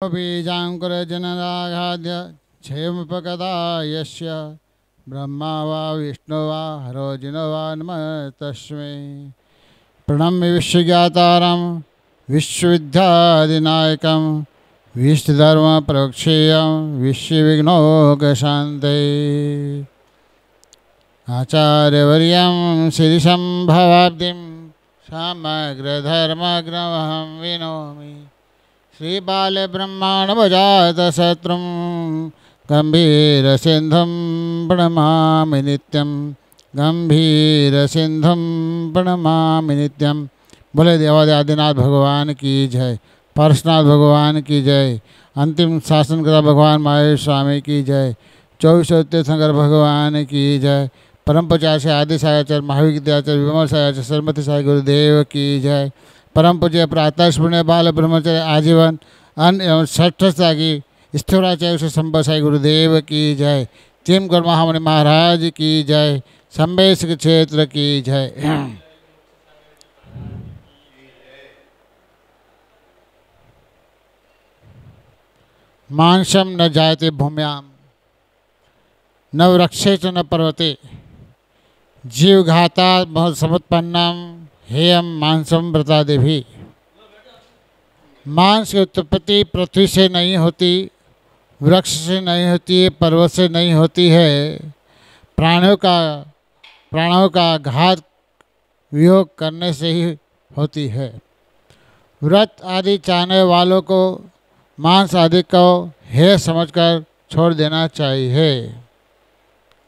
बीजाङ्कुरजनराघाद्य क्षेमपकदा यस्य ब्रह्मा वा विष्णु वा हरो जिनो वा नमः तस्मै। प्रणम्य विश्वज्ञातारं विश्वविद्यादिनायकं विष्णुधर्मप्रवक्ष्येयं विश्वविघ्नोपशान्तये। आचार्यवर्यं श्रीसम्भवाब्धिं समग्रधर्मग्रमहं विनोमि। श्रीबालब्रह्माण्डभजातशत्रुं गम्भीरसिन्धुं प्रणमामि नित्यं, गम्भीरसिन्धुं प्रणमामि नित्यं। बोले देवादिनाथ भगवान की जय, पार्श्वनाथ भगवान की जय, अंतिम शासनकर्ता भगवान माहेश स्वामी की जय, 24 तीर्थंकर भगवान की जय, परम पूज्य आदि सायाचार्य महावीर विद्याचार्य विमल सायाचार्य सरस्वती साई गुरुदेव की जय। परम पूज्य प्रातःस्मरणीय बाल ब्रह्मचर्य आजीवन अन्न एवं षष्ठता की स्थिराचार्य संभव साई गुरुदेव की जय। चिम गुरु महामुनि महाराज की जय। संवेश क्षेत्र की जय। मांसम न जायते भूम्याम न वृक्षे च न पर्वते जीवघाता समुत्पन्नम हेयम मांसम व्रतादिभि। मांस की उत्पत्ति पृथ्वी से नहीं होती, वृक्ष से नहीं होती है, पर्वत से नहीं होती है। प्राणों का घात वियोग करने से ही होती है। व्रत आदि चाहने वालों को मांस आदि को हेय समझकर छोड़ देना चाहिए।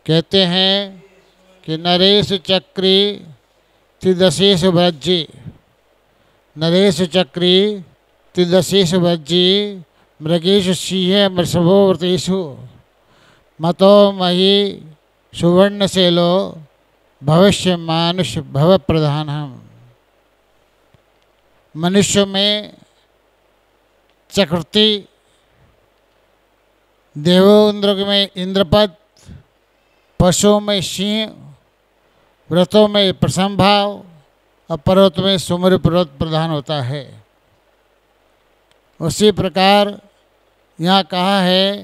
कहते हैं कि नरेश चक्री त्रिदशेश व्रजी, नरेश चक्री त्रिदशेश व्रजी मृगेश सिंह मृषभो व्रतेषु मतो मही सुवर्णशैलो भविष्य मानुष भव प्रधानम। मनुष्य में चक्रवर्ती, देवेंद्र में इंद्रपद, पशुओं में सिंह, व्रतों में प्रसम भाव और पर्वत में सुमर पर्वत प्रधान होता है। उसी प्रकार यहाँ कहा है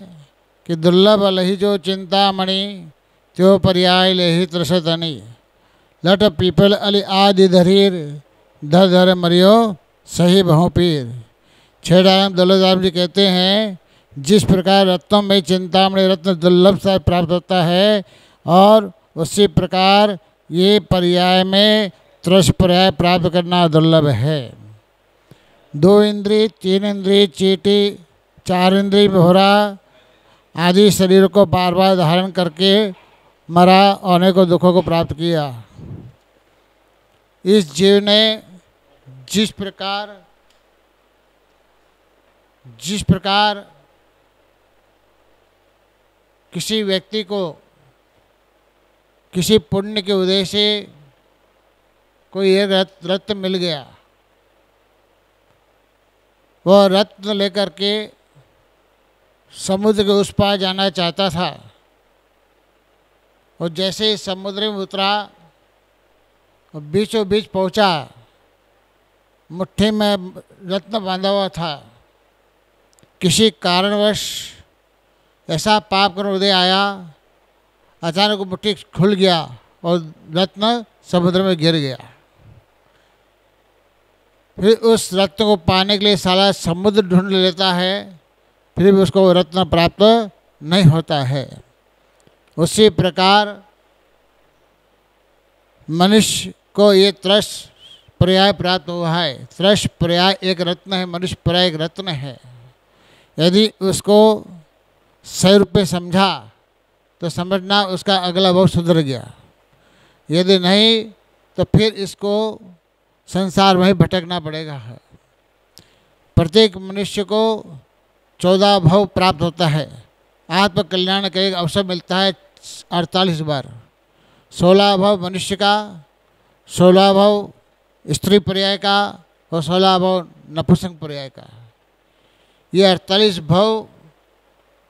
कि दुर्लभ लही जो चिंतामणि त्यो पर्याय लेहि त्रसतनि लट पीपल अली आदि धरीर धर धर मरियो सही बहु पीर। छेड़ाराम दौलतराम जी कहते हैं जिस प्रकार रत्नों में चिंतामणि रत्न दुर्लभ सा प्राप्त होता है और उसी प्रकार ये पर्याय में त्रस पर्याय प्राप्त करना दुर्लभ है। 2 इंद्रिय, 3 इंद्रिय, चीटी, 4 इंद्रिय, भोरा आदि शरीर को बार बार धारण करके मरा और अनेकों दुखों को प्राप्त किया। इस जीव ने जिस प्रकार किसी व्यक्ति को किसी पुण्य के उदय से कोई एक रत्न मिल गया, वह रत्न लेकर के समुद्र के उस पार जाना चाहता था और जैसे ही समुद्र में उतरा और बीचों बीच पहुंचा, मुट्ठी में रत्न बांधा हुआ था। किसी कारणवश ऐसा पाप कर उदय आया, अचानक मुट्ठी खुल गया और रत्न समुद्र में गिर गया। फिर उस रत्न को पाने के लिए सारा समुद्र ढूंढ लेता है, फिर भी उसको रत्न प्राप्त नहीं होता है। उसी प्रकार मनुष्य को ये त्रस पर्याय प्राप्त हुआ है। त्रस पर्याय एक रत्न है, मनुष्य पर्याय एक रत्न है। यदि उसको सही रूप में समझा तो समझना उसका अगला भाव सुधर गया, यदि नहीं तो फिर इसको संसार में ही भटकना पड़ेगा। प्रत्येक मनुष्य को 14 भाव प्राप्त होता है। आत्म कल्याण का एक अवसर मिलता है 48 बार। 16 भाव मनुष्य का, 16 भाव स्त्री पर्याय का और 16 भाव नपुंसक पर्याय का। ये 48 भाव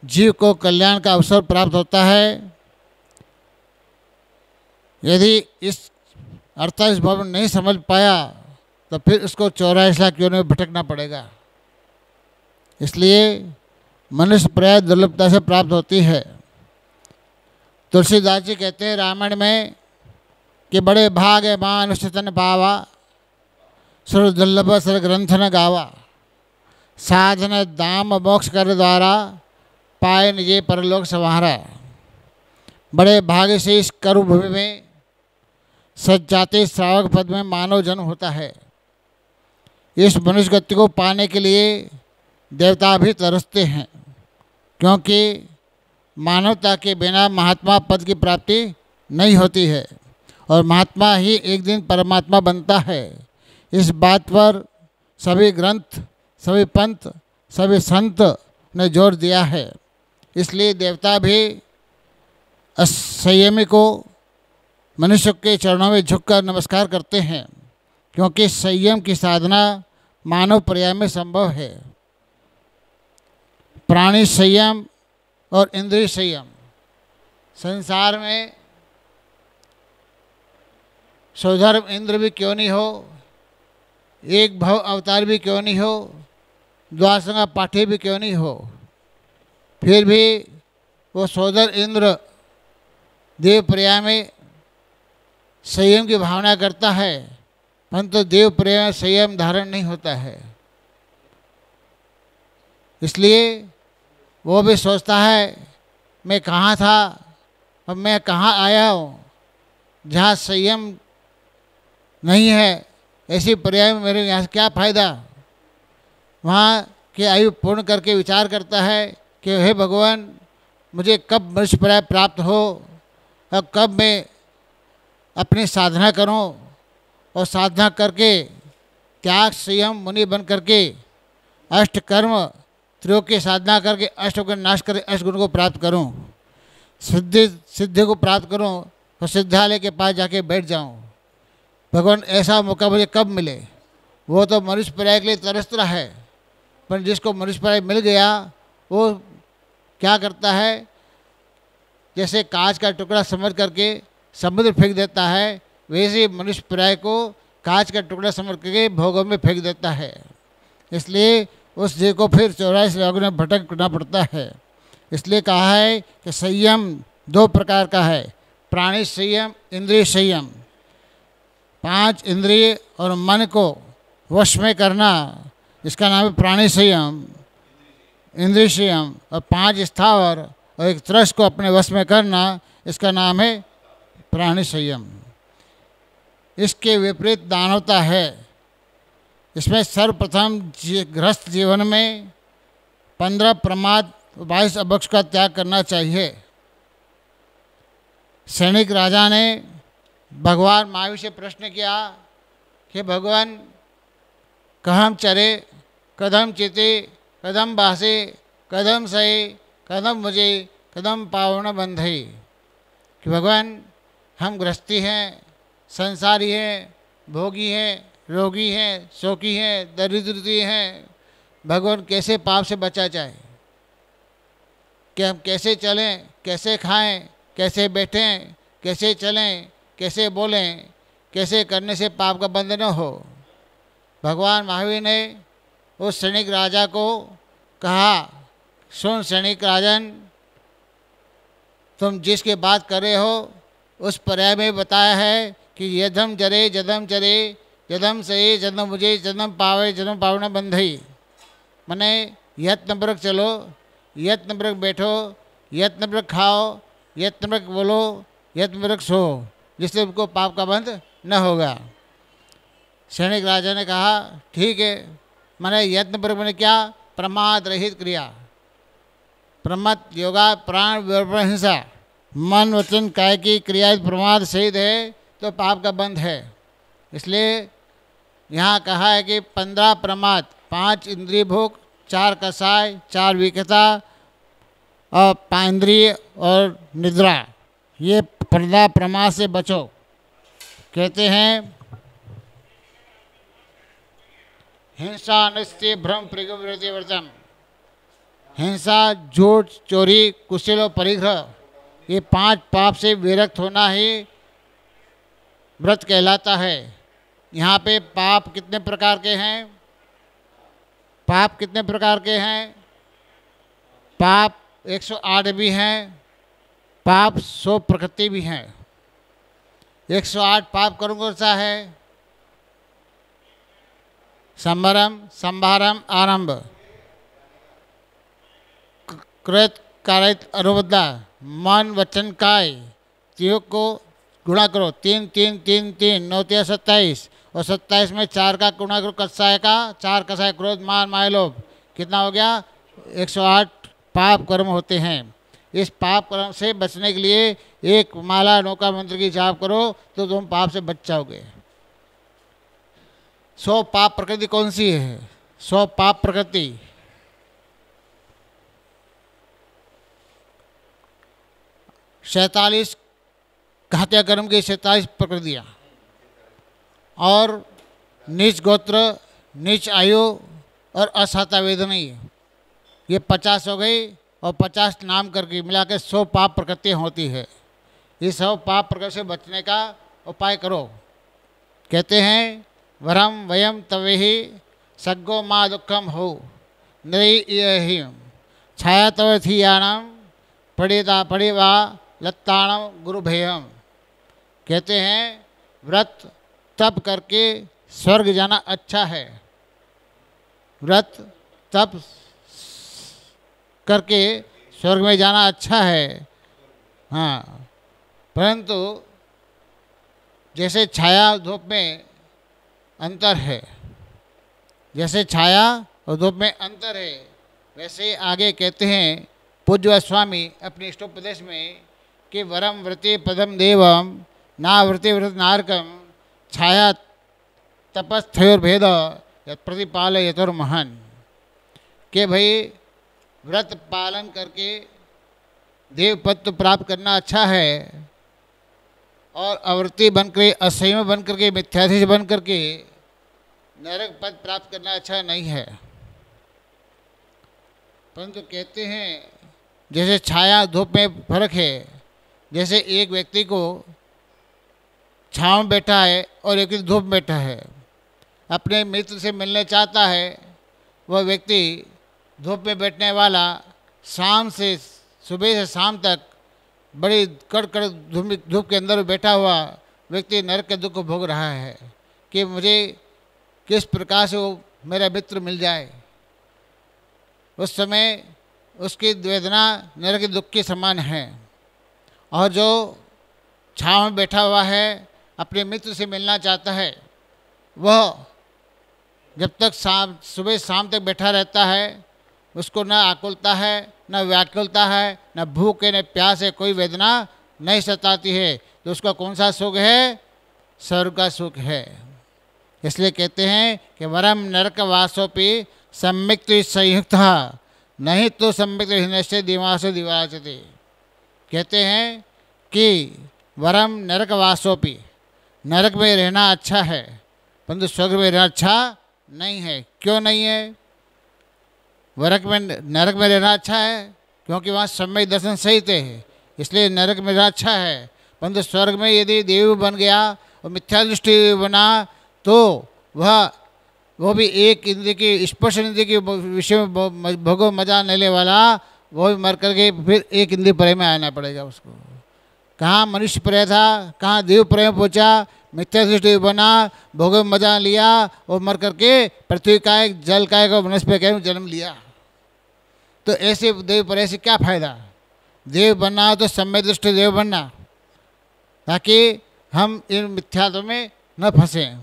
जीव को कल्याण का अवसर प्राप्त होता है। यदि इस 48 भाव नहीं समझ पाया तो फिर उसको 84 लाख योनि में भटकना पड़ेगा। इसलिए मनुष्य प्राय दुर्लभता से प्राप्त होती है। तुलसीदास जी कहते हैं रामायण में कि बड़े भाग है मां अनुष्ठितन पावा, सुर दुर्लभ सर ग्रंथ न गावा, साधन दाम मोक्ष कर द्वारा, पाए निजे परलोक संवारा। बड़े भाग्य से इस करु भूमि में सज्जाते श्रावक पद में मानव जन्म होता है। इस मनुष्य गति को पाने के लिए देवता भी तरसते हैं, क्योंकि मानवता के बिना महात्मा पद की प्राप्ति नहीं होती है और महात्मा ही एक दिन परमात्मा बनता है। इस बात पर सभी ग्रंथ, सभी पंथ, सभी संत ने जोर दिया है। इसलिए देवता भी असंयमी को मनुष्य के चरणों में झुककर नमस्कार करते हैं, क्योंकि संयम की साधना मानव पर्याय में संभव है। प्राणी संयम और इंद्रिय संयम, संसार में सौधर्म इंद्र भी क्यों नहीं हो, एक भव अवतार भी क्यों नहीं हो, द्वासंगा पाठी भी क्यों नहीं हो, फिर भी वो सोदर इंद्र देव पर्याय में संयम की भावना करता है, परंतु देव पर्याय में संयम धारण नहीं होता है। इसलिए वो भी सोचता है मैं कहाँ था, अब मैं कहाँ आया हूँ। जहाँ संयम नहीं है ऐसी पर्याय में मेरे यहाँ से क्या फ़ायदा। वहाँ की आयु पूर्ण करके विचार करता है कि हे भगवान, मुझे कब मनुष्य पर्याय प्राप्त हो, अब कब मैं अपनी साधना करूं और साधना करके त्याग संयम मुनि बन करके अष्ट कर्म त्रियोग की साधना करके अष्ट गुण नाश करके अष्ट गुण को प्राप्त करूं, सिद्धि को प्राप्त करूं और सिद्धालय के पास जाके बैठ जाऊं। भगवान ऐसा मौका मुझे कब मिले। वो तो मनुष्य पर्याय के लिए तरस रहा है, पर जिसको मनुष्य पर्याय मिल गया वो क्या करता है, जैसे कांच का टुकड़ा समझ करके समुद्र फेंक देता है, वैसे मनुष्य पर्याय को कांच का टुकड़ा समझ करके भोगों में फेंक देता है। इसलिए उस जीव को फिर 84 लोगों में भटकना पड़ता है। इसलिए कहा है कि संयम दो प्रकार का है, प्राणी संयम, इंद्रिय संयम। 5 इंद्रिय और मन को वश में करना, इसका नाम है प्राणी संयम, इंद्रिय संयम। और 5 स्थावर और 1 त्रस को अपने वश में करना, इसका नाम है प्राणी संयम। इसके विपरीत दानवता है। इसमें सर्वप्रथम गृहस्थ जीवन में 15 प्रमाद 22 अभक्ष का त्याग करना चाहिए। सैनिक राजा ने भगवान महावीर से प्रश्न किया कि भगवान कहम चरे कदम चिते कदम बासे कदम सहे कदम मुझे कदम पावन बंधई। कि भगवान हम गृहस्थी हैं, संसारी हैं, भोगी हैं, रोगी हैं, शोकी हैं, दरिद्री हैं, भगवान कैसे पाप से बचा जाए, कि हम कैसे चलें, कैसे खाएं, कैसे बैठें, कैसे चलें, कैसे बोलें, कैसे करने से पाप का बंध न हो। भगवान महावीर ने उस सैनिक राजा को कहा, सुन सैनिक राजन, तुम जिसकी बात कर रहे हो उस पर्याय में बताया है कि यदम जरे जदम चरे जदम सहे जदम मुझे जदम पावे जदम पावना बंधई। मने यत्नपूर्वक चलो, यत्नपूर्वक बैठो, यत्नपूर्वक खाओ, यत्नपूर्वक बोलो, यत्नपूर्वक सो, जिससे उनको पाप का बंध न होगा। सैनिक राजा ने कहा ठीक है। मैंने यत्नपूर्वक मैंने क्या, प्रमाद रहित क्रिया, प्रमत योगा प्राण हिंसा, मन वचन काय की क्रिया प्रमाद सहित है तो पाप का बंध है। इसलिए यहाँ कहा है कि 15 प्रमाद, 5 इंद्रिय भोग, 4 कसाय, 4 विकता और 5 इंद्रिय और निद्रा, ये 15 प्रमाद से बचो। कहते हैं हिंसा निश्चय भ्रम प्रगति वर्तन, हिंसा झूठ चोरी कुशल और परिग्रह, ये 5 पाप से विरक्त होना ही व्रत कहलाता है। यहाँ पे पाप कितने प्रकार के हैं? पाप कितने प्रकार के हैं? पाप 108 भी हैं, पाप 100 प्रकृति भी हैं। 108 पाप कर्म कौन सा है? संवरम, संभारम, आरंभ, कृत, कारित, अनुबद्धा, मन, वचन, काय, तीनों को गुणा करो। 3 3 3 3 9 3 27, और 27 में 4 का गुणा करो कसाय का, 4 कसाय क्रोध, मान, माया, लोभ, कितना हो गया? 108 पाप कर्म होते हैं। इस पाप कर्म से बचने के लिए एक माला नौका मंत्र की जाप करो तो तुम पाप से बच जाओगे। 100 पाप प्रकृति कौन सी है? 100 पाप प्रकृति, सैंतालीस हत्या कर्म की 47 प्रकृतियाँ, और नीच गोत्र, नीच आयु और असाता वेदनी, ये 50 हो गई, और 50 नाम करके मिला के 100 पाप प्रकृतियाँ होती है। इस 100 पाप प्रकृति से बचने का उपाय करो। कहते हैं वरम वयम तवेहि सग्गो माँ दुखम हो नई छाया तव थीयाणम पड़ेवा लत्ताणम गुरुभेयम। कहते हैं व्रत तप करके स्वर्ग जाना अच्छा है, व्रत तप करके स्वर्ग में जाना अच्छा है, हाँ, परंतु जैसे छाया धूप में अंतर है, जैसे छाया और धूप में अंतर है, वैसे आगे कहते हैं पूज्य स्वामी अपने इष्टोपदेश में कि वरम व्रते पदम देवम ना व्रते व्रत नारकम छाया तपस्थयोर्भेद प्रतिपाल यतुर्महन। कि भाई व्रत पालन करके देव पद तो प्राप्त करना अच्छा है, और अवृत्ति बनकर, असंयम बन करके, मिथ्याधीश बन करके नरक पद प्राप्त करना अच्छा नहीं है। परंतु कहते हैं जैसे छाया धूप में फर्क है, जैसे एक व्यक्ति को छाँव में बैठा है और एक व्यक्ति धूप में बैठा है, अपने मित्र से मिलने चाहता है, वह व्यक्ति धूप में बैठने वाला शाम से, सुबह से शाम तक बड़ी कड़कड़ धूप के अंदर बैठा हुआ व्यक्ति नरक के दुख को भोग रहा है कि मुझे किस प्रकार से वो मेरा मित्र मिल जाए। उस समय उसकी वेदना नरक के दुख के समान है। और जो छाँव में बैठा हुआ है, अपने मित्र से मिलना चाहता है, वह जब तक सुबह शाम तक बैठा रहता है, उसको न आकुलता है, न व्याकुलता है, न भूख है, न प्यास है, कोई वेदना नहीं सताती है, तो उसका कौन सा सुख है? स्वर्ग का सुख है। इसलिए कहते हैं कि वरम नरक वासोपि सम्यक संयुक्त नहीं तो सम्यक हिनश्य दिवास दिवाचते। कहते हैं कि वरम नरक वासोपि, नरक में रहना अच्छा है, परंतु स्वर्ग में रहना अच्छा नहीं है। क्यों नहीं है? नरक में रहना अच्छा है क्योंकि वहाँ सम्यक दर्शन सहित है, इसलिए नरक में रहना अच्छा है। परंतु स्वर्ग में यदि देव बन गया और मिथ्या दृष्टि बना, तो वो भी एक इंद्रिय की, स्पर्श इंद्रिय के विषय में भोगो मजा लेने वाला, वो भी मर करके फिर एक इंद्रिय पर्याय में आना पड़ेगा उसको। कहाँ मनुष्य पर्याय था, कहाँ देव पर्याय में पहुँचा, मिथ्या दृष्टि बना, भोगो मजा लिया और मर करके पृथ्वी का एक, जल का एक, वनस्पति का जन्म लिया। तो ऐसे देव पर्याय से क्या फायदा? देव बनना हो तो सम्यक दृष्टि देव बनना, ताकि हम इन मिथ्यात्व में न फंसें।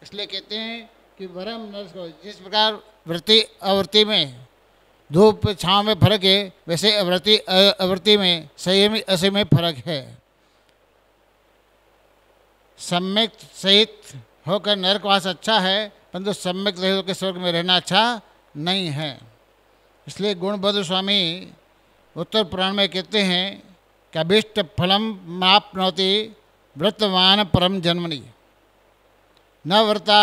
इसलिए कहते हैं कि वरम नरक को, जिस प्रकार वृत्ति अवृत्ति में, धूप छाँव में फर्क है, वैसे अवृत्ति में, संयमी असंयम में फर्क है। सम्यक सहित होकर नरकवास अच्छा है, परंतु सम्यक सहित होकर स्वर्ग में रहना अच्छा नहीं है। इसलिए गुणभद्र स्वामी उत्तर पुराण में कहते हैं कि अभीष्ट फलम माप्नोति व्रतवान परम जन्मनि न व्रता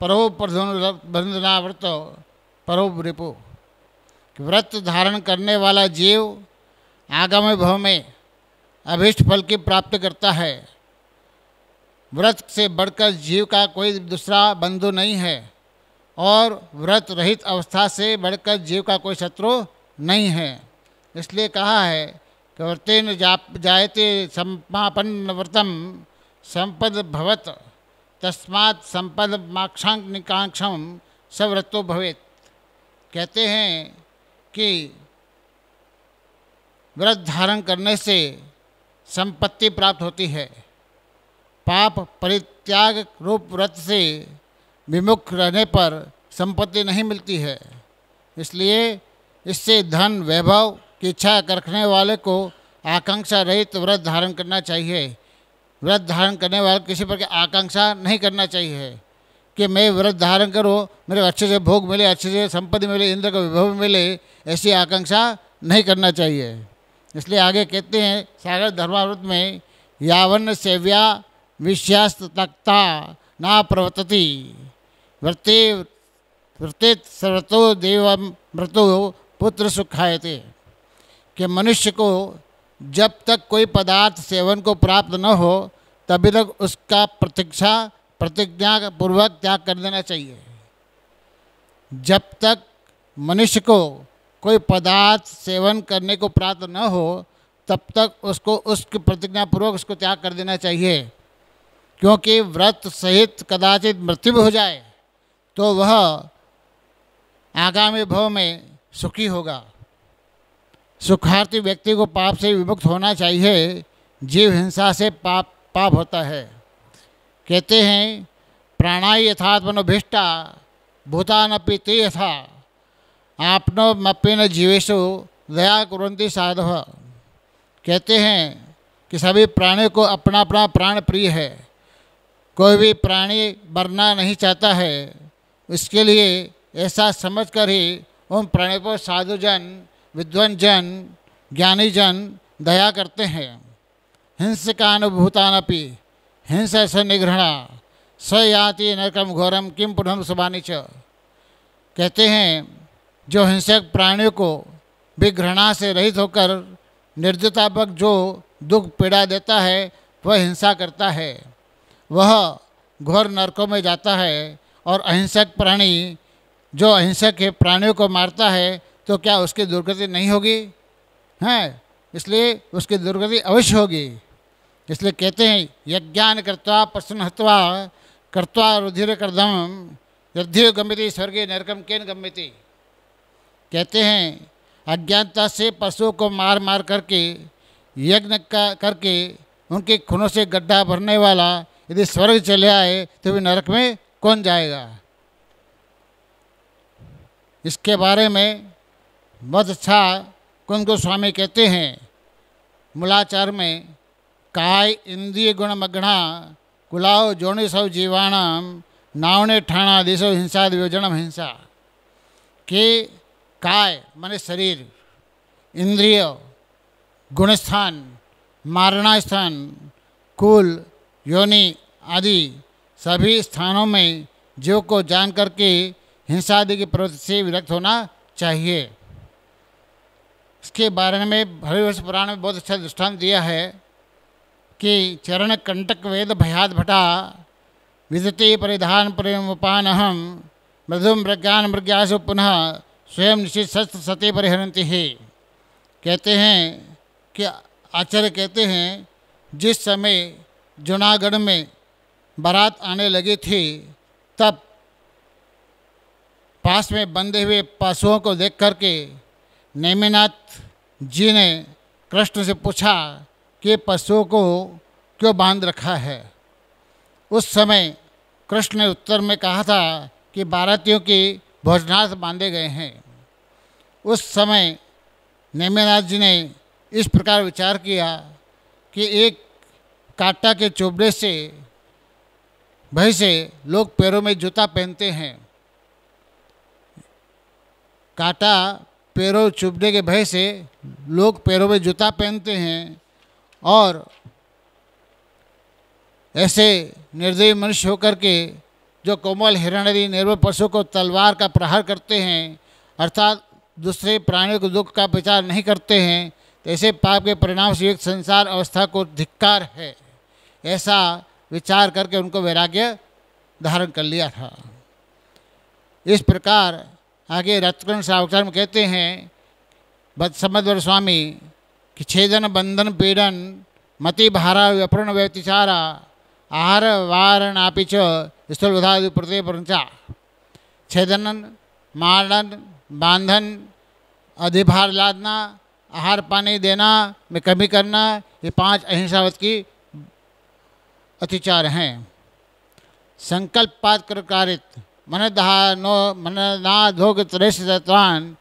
परो बंधना व्रतो परो रिपु। व्रत धारण करने वाला जीव आगामी भव में अभीष्ट फल की प्राप्ति करता है। व्रत से बढ़कर जीव का कोई दूसरा बंधु नहीं है। और व्रत रहित अवस्था से बढ़कर जीव का कोई शत्रु नहीं है। इसलिए कहा है कि व्रतेन जायते समापन्न व्रतम संपद भवत तस्मात् संपद माक्षांक निकांक्षम सव्रतो भवेत। कहते हैं कि व्रत धारण करने से संपत्ति प्राप्त होती है। पाप परित्याग रूप व्रत से विमुख रहने पर संपत्ति नहीं मिलती है। इसलिए इससे धन वैभव की इच्छा रखने वाले को आकांक्षा रहित व्रत धारण करना चाहिए। व्रत धारण करने वाले किसी पर आकांक्षा नहीं करना चाहिए कि मैं व्रत धारण करूँ, मेरे अच्छे से भोग मिले, अच्छे से संपत्ति मिले, इंद्र का विभव मिले, ऐसी आकांक्षा नहीं करना चाहिए। इसलिए आगे कहते हैं सागर धर्मावृत में, यावन सेव्या विश्यास्त तक्ता ना प्रवर्तति व्रते व्रतेत सर्वतो देवम व्रतो पुत्र सुखायते। कि मनुष्य को जब तक कोई पदार्थ सेवन को प्राप्त न हो तभी तक उसका प्रतिज्ञा पूर्वक त्याग कर देना चाहिए। जब तक मनुष्य को कोई पदार्थ सेवन करने को प्राप्त न हो तब तक उसको उसकी प्रतिज्ञा पूर्वक उसको त्याग कर देना चाहिए। क्योंकि व्रत सहित कदाचित मृत्यु हो जाए तो वह आगामी भव में सुखी होगा। सुखार्थी व्यक्ति को पाप से विमुक्त होना चाहिए। जीव हिंसा से पाप होता है। कहते हैं प्राणाय यथात्मनोभिष्टा भूतानपि ते यथा आपनोमप्येन जीवेषु दया कुर्वन्ति साधवः। कहते हैं कि सभी प्राणियों को अपना अपना प्राण प्रिय है। कोई भी प्राणी मरना नहीं चाहता है। इसके लिए ऐसा समझकर ही उन प्राणियों पर साधुजन, विद्वान जन, ज्ञानी जन दया करते हैं। हिंसकानुभूतानपि हिंसा स निगृहणा स याति नरकम घोरम किम पुनः सुबानी च। कहते हैं जो हिंसक प्राणियों को भी घृणा से रहित होकर निर्दयतापूर्वक जो दुख पीड़ा देता है वह हिंसा करता है, वह घोर नरकों में जाता है। और अहिंसक प्राणी जो अहिंसक है प्राणियों को मारता है तो क्या उसकी दुर्गति नहीं होगी? हैं, इसलिए उसकी दुर्गति अवश्य होगी। इसलिए कहते हैं यज्ञान कर्त्वा पशुन हत्वा कर्त्वा रुधिर कर्दम यद्धियो गम्यति स्वर्गे नरकम केन गम्यति। कहते हैं अज्ञानता से पशुओं को मार मार करके यज्ञ करके उनके खूनों से गड्ढा भरने वाला यदि स्वर्ग चले आए तो भी नरक में कौन जाएगा? इसके बारे में बहुत अच्छा कुंद गोस्वामी कहते हैं मूलाचार में, काय इंद्रिय गुण मग्ना कुलाओ जोनि सौ जीवाणाम नावने ठाणा दिशो हिंसा वियोजनम हिंसा। के काय माने शरीर, इंद्रिय, गुणस्थान, मारणा स्थान, कुल, योनि आदि सभी स्थानों में जीव को जान करके हिंसा आदि की प्रवृत्ति से विरक्त होना चाहिए। इसके बारे में हरिवंश पुराण में बहुत अच्छा दृष्टांत दिया है कि चरण कंटक वेद भयाद भटा विदते परिधान परिमुपानहम मृदुम प्रज्ञान मृग्यासु पुनः स्वयं निश्चित शस्त्र सते परिहरन्ति है। कहते हैं कि आचार्य कहते हैं जिस समय जूनागढ़ में बारात आने लगी थी तब पास में बंधे हुए पशुओं को देख करके नेमिनाथ जी ने कृष्ण से पूछा कि पशुओं को क्यों बांध रखा है। उस समय कृष्ण ने उत्तर में कहा था कि बारातियों की भोजनार्थ बांधे गए हैं। उस समय नेमिनाथ जी ने इस प्रकार विचार किया कि एक कांटा के चुभने से भय से लोग पैरों में जूता पहनते हैं। कांटा पैरों चुभने के भय से लोग पैरों में जूता पहनते हैं और ऐसे निर्दयी मनुष्य होकर के जो कोमल हिरण आदि निर्बल पशु को तलवार का प्रहार करते हैं अर्थात दूसरे प्राणियों को दुख का विचार नहीं करते हैं, तो ऐसे पाप के परिणाम से युक्त संसार अवस्था को धिक्कार है। ऐसा विचार करके उनको वैराग्य धारण कर लिया था। इस प्रकार आगे रत्न सावकार में कहते हैं समद्वर स्वामी कि छेदन बंधन पीड़न मति भारा व्यपूर्ण व्यतिचारा आहार वारणापि च स्थूल विधादि प्रत्यय पंचा। छेदन, मारन, बांधन, अधिभार लादना, आहार पानी देना में कमी करना, ये 5 अहिंसावत की अतिचार हैं। संकल्प पात कर कारित मननाधोग त्रेश तत्वान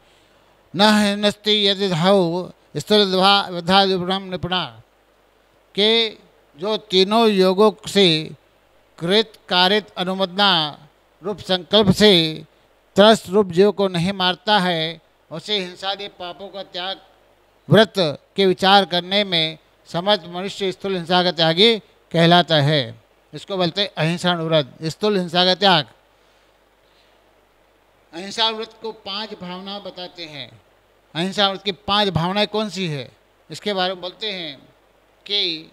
न हिनस्ति यदि धाव स्थूल विधादिपुरम निपुणा के जो तीनों योगों से कृत कारित अनुमोदना रूप संकल्प से त्रस्त रूप जीव को नहीं मारता है, उसे हिंसादि पापों का त्याग व्रत के विचार करने में समर्थ मनुष्य स्थूल हिंसा का त्यागी कहलाता है। इसको बोलते अहिंसा व्रत, स्थूल हिंसा का त्याग। अहिंसा व्रत को 5 भावना बताते हैं। अहिंसा व्रत की 5 भावनाएं कौन सी है, इसके बारे में बोलते हैं कि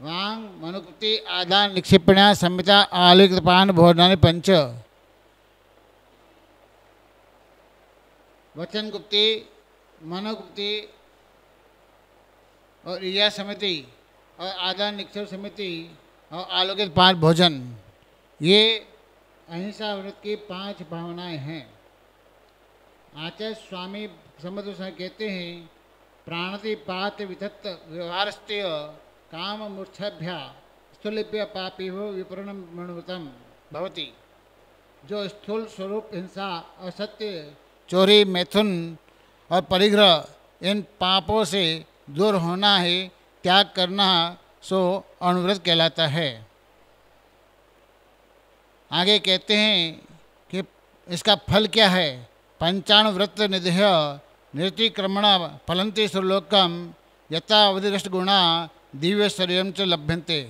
वांग मनुकृति आदान निक्षिपण्या संहिता आलिकपान भोजनानि पंच। वचन गुप्ति, मनोगुप्ति और इया समिति और आदान निक्षेप समिति और आलोकित 5 भोजन, ये अहिंसा व्रत की 5 भावनाएं हैं। आचार्य स्वामी समद्र कहते हैं प्राणति पात विधत्त व्यवहारस्त्य काम मूर्छभ्या स्थूलिप्य पापी हो विपरणम मणुतम भवती। जो स्थूल स्वरूप हिंसा, असत्य, चोरी, मैथुन और परिग्रह इन पापों से दूर होना है, त्याग करना, सो अनुव्रत कहलाता है। आगे कहते हैं कि इसका फल क्या है। पंचाणुव्रत निधेय निर्तिक्रमण फलंति सुरलोकम यथा अवधिष्ट गुणा दिव्य शरीरम च लभ्यन्ते।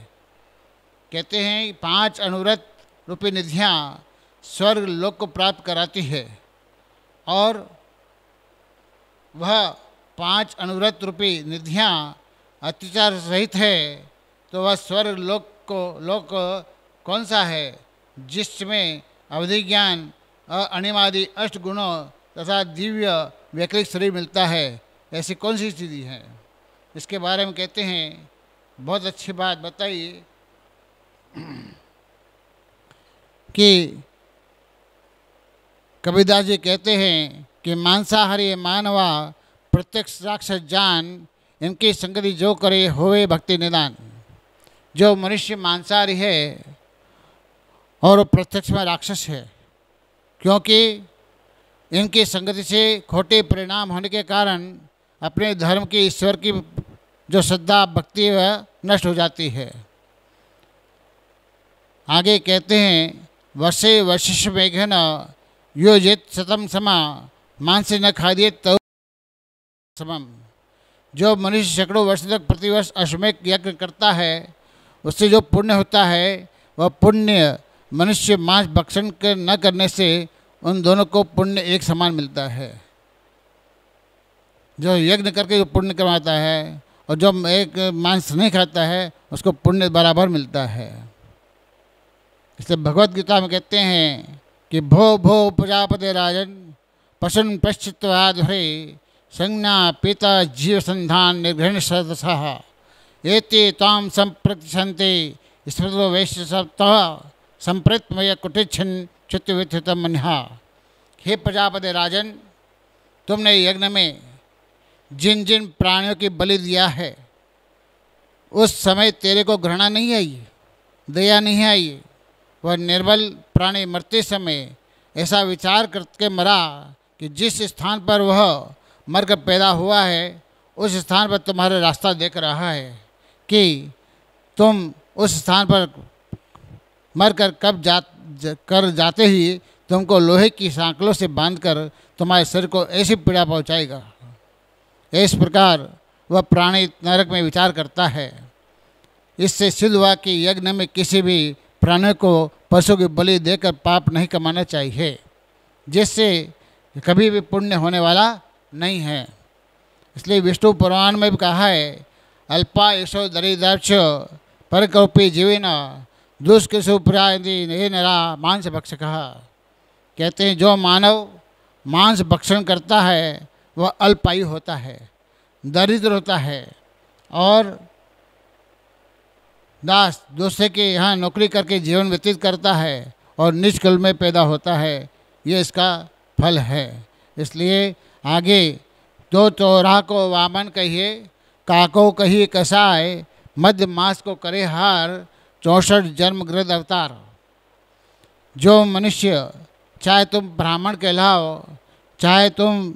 कहते हैं 5 अनुव्रत रूपी निधियाँ स्वर्ग लोक को प्राप्त कराती है, और वह 5 अनुव्रत रूपी निधियाँ अत्याचार सहित है, तो वह स्वर्ग लोक कौन सा है जिसमें अवधि ज्ञान और अणिमादि 8 गुणों तथा दिव्य वैकृत शरीर मिलता है। ऐसी कौन सी स्थिति है, इसके बारे में कहते हैं बहुत अच्छी बात बताइए कि कबीरदास जी कहते हैं कि मांसाहारी मानवा प्रत्यक्ष राक्षस जान इनकी संगति जो करे होवे भक्ति निदान। जो मनुष्य मांसाहारी है और वो प्रत्यक्ष में राक्षस है, क्योंकि इनकी संगति से खोटे परिणाम होने के कारण अपने धर्म की, ईश्वर की जो श्रद्धा भक्ति वह नष्ट हो जाती है। आगे कहते हैं वर्षे वर्षिष्ठ मेघन योजित शतम समा मांसे न खादिए तव समम। जो मनुष्य सैकड़ों वर्ष तक प्रतिवर्ष अश्वमेध यज्ञ करता है, उससे जो पुण्य होता है वह पुण्य मनुष्य मांस भक्षण न करने से उन दोनों को पुण्य एक समान मिलता है। जो यज्ञ करके जो पुण्य कमाता है और जो एक मांस नहीं खाता है उसको पुण्य बराबर मिलता है। इसलिए भगवत गीता में कहते हैं कि भो भो प्रजापति राजन पशुन पश्चित्वाधरे संज्ञा पीता जीव संधान निर्घृण सदसः एते ताम संप्रतिशन्ते स्मृतो वैश्य सप्तः संप्रतमय कुटिच्छन चित्तविथित मन्हा। हे प्रजापति राजन, तुमने यज्ञ में जिन जिन प्राणियों की बलि दिया है उस समय तेरे को घृणा नहीं आई, दया नहीं आई। वह निर्बल प्राणी मरते समय ऐसा विचार करके मरा कि जिस स्थान पर वह मरकर पैदा हुआ है उस स्थान पर तुम्हारा रास्ता देख रहा है कि तुम उस स्थान पर मरकर कब जाते ही तुमको लोहे की सांकलों से बांधकर तुम्हारे सिर को ऐसी पीड़ा पहुंचाएगा। इस प्रकार वह प्राणी नरक में विचार करता है। इससे सिद्ध हुआ कि यज्ञ में किसी भी प्राणी को पशु की बलि देकर पाप नहीं कमाना चाहिए, जिससे कभी भी पुण्य होने वाला नहीं है। इसलिए विष्णु पुराण में भी कहा है अल्पा यशो दरिद्राक्ष परकौपी जीवेन दुष्कृषु प्रायति नरा मांस भक्षक। कहते हैं जो मानव मांस भक्षण करता है वह अल्पायु होता है, दरिद्र होता है और दास दूसरे के यहाँ नौकरी करके जीवन व्यतीत करता है और नीच कुल में पैदा होता है। ये इसका फल है। इसलिए आगे दो चौराह को वामन कहिए, काको कहिए कसाय, मध्य मास को करे हार, 64 जन्म गृध अवतार। जो मनुष्य, चाहे तुम ब्राह्मण कहलाओ, चाहे तुम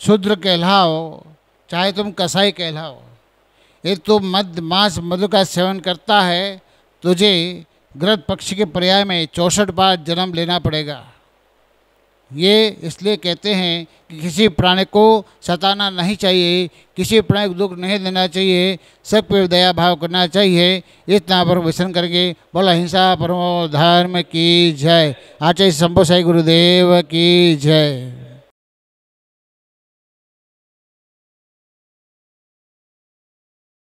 शूद्र कहलाओ, चाहे तुम कसाई कहलाओ, ये तो मध्य मास मधु का सेवन करता है, तुझे गृध पक्षी के पर्याय में 64 बार जन्म लेना पड़ेगा। ये इसलिए कहते हैं कि किसी प्राणी को सताना नहीं चाहिए, किसी प्राणी को दुख नहीं देना चाहिए, सब पे दया भाव करना चाहिए। इतना पर वचन करके बोला हिंसा परमो धर्म की जय। आचार्य शंभू साई गुरुदेव की जय।